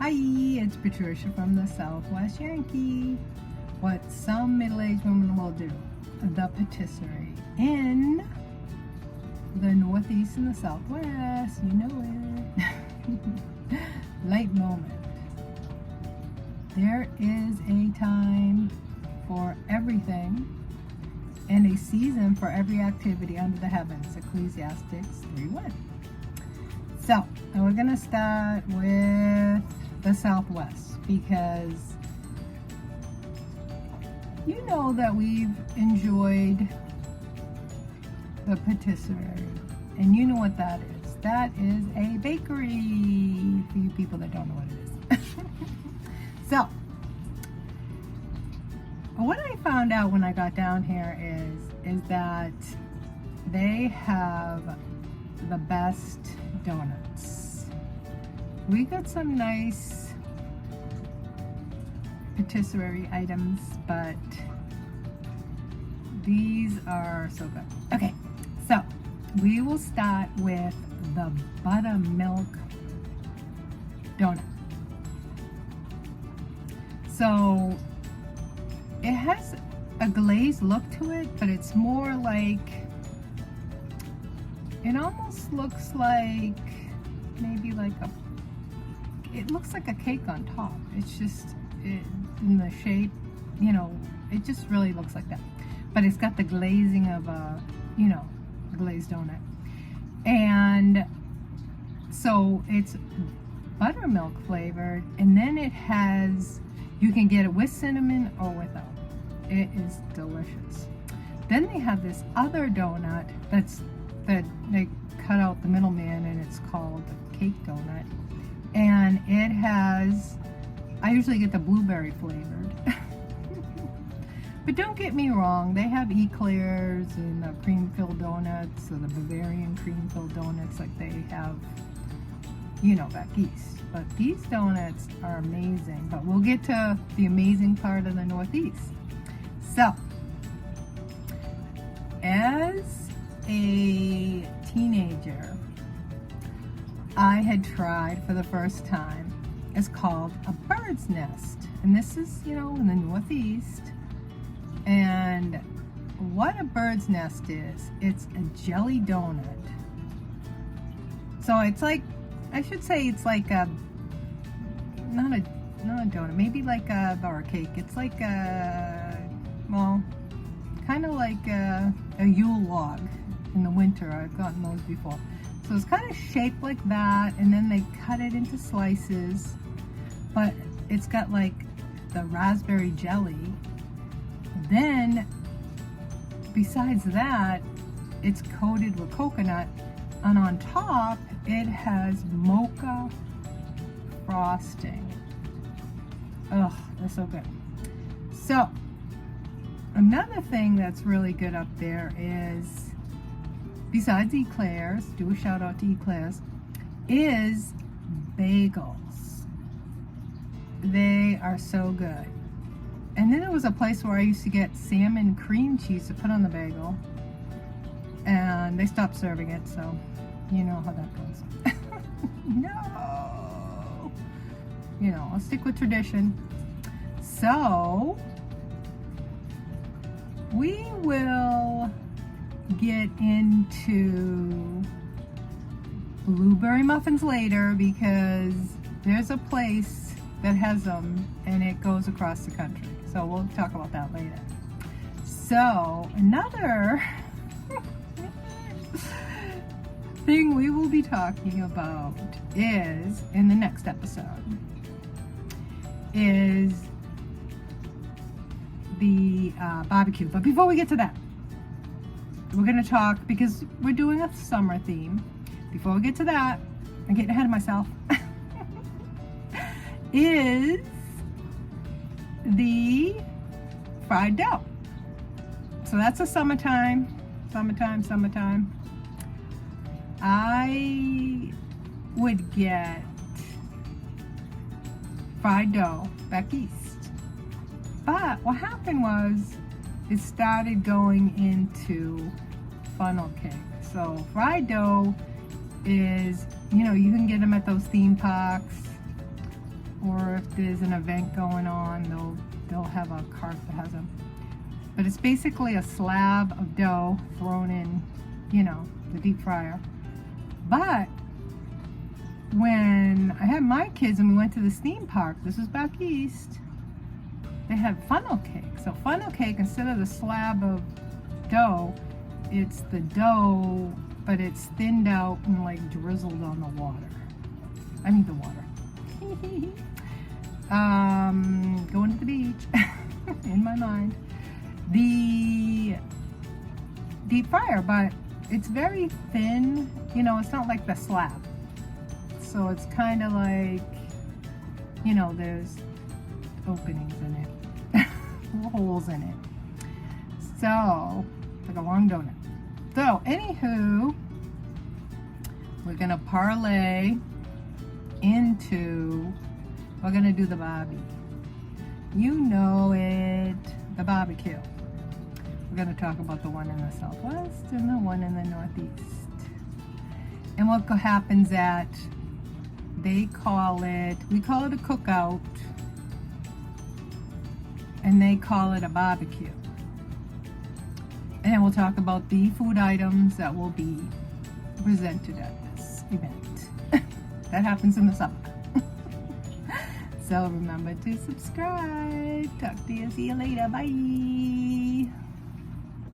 Hi, it's Patricia from the Southwest Yankee. What some middle-aged women will do. The patisserie in the Northeast and the Southwest. You know it. Light moment. There is a time for everything and a season for every activity under the heavens. Ecclesiastes 3:1. So, and we're going to start with the Southwest because you know that we've enjoyed the patisserie, and you know what that is. That is a bakery for you people that don't know what it is. So, what I found out when I got down here is that they have the best donuts. We got some nice patisserie items, but these are so good. Okay, so we will start with the buttermilk donut. So it has a glazed look to it, but it's more like, it almost looks like maybe like it looks like a cake on top. It's just in the shape, you know, it just really looks like that. But it's got the glazing of a, you know, glazed donut. And so it's buttermilk flavored, and then it has, you can get it with cinnamon or without. It is delicious. Then they have this other donut that they cut out the middleman, and it's called the cake donut. And it has, I usually get the blueberry flavored. But don't get me wrong, they have eclairs and the cream-filled donuts, or the Bavarian cream-filled donuts like they have, you know, back east. But these donuts are amazing. But we'll get to the amazing part of the Northeast. So, as a teenager, I had tried for the first time. It's called a bird's nest. And this is, you know, in the Northeast. And what a bird's nest is, it's a jelly donut. So it's like, I should say it's like a, not a donut, maybe like a bar cake. It's like a, well, kind of like a Yule log in the winter. I've gotten those before. So it's kind of shaped like that, and then they cut it into slices, but it's got like the raspberry jelly. Then, besides that, it's coated with coconut, and on top, it has mocha frosting. Ugh, they're so good. So, another thing that's really good up there is, besides eclairs, do a shout out to eclairs, is bagels. They are so good. And then there was a place where I used to get salmon cream cheese to put on the bagel, and they stopped serving it, so you know how that goes. No! You know, I'll stick with tradition. So, we will get into blueberry muffins later, because there's a place that has them and it goes across the country. So we'll talk about that later. So another thing we will be talking about is, in the next episode, is the barbecue. But before we get to that, we're going to talk, because we're doing a summer theme. Before we get to that, I'm getting ahead of myself. Is the fried dough. So that's a summertime. I would get fried dough back east. But what happened was, it started going into funnel cake. So fried dough is, you know, you can get them at those theme parks. or if there's an event going on, they'll have a cart that has them. But it's basically a slab of dough thrown in, you know, the deep fryer. But when I had my kids and we went to the theme park, this was back east, they had funnel cake. So funnel cake, instead of the slab of dough, it's the dough, but it's thinned out and like drizzled on the water. I mean the water. Going to the beach in my mind. The deep fryer, but it's very thin, you know, it's not like the slab. So it's kind of like, you know, there's openings in it, holes in it. So, like a long donut. So, anywho, we're gonna parlay into, we're gonna do the barbie. You know it, the barbecue. We're gonna talk about the one in the Southwest and the one in the Northeast. And what happens at, they call it, we call it a cookout, and they call it a barbecue. And we'll talk about the food items that will be presented at this event. That happens in the summer. So remember to subscribe. Talk to you. See you later. Bye.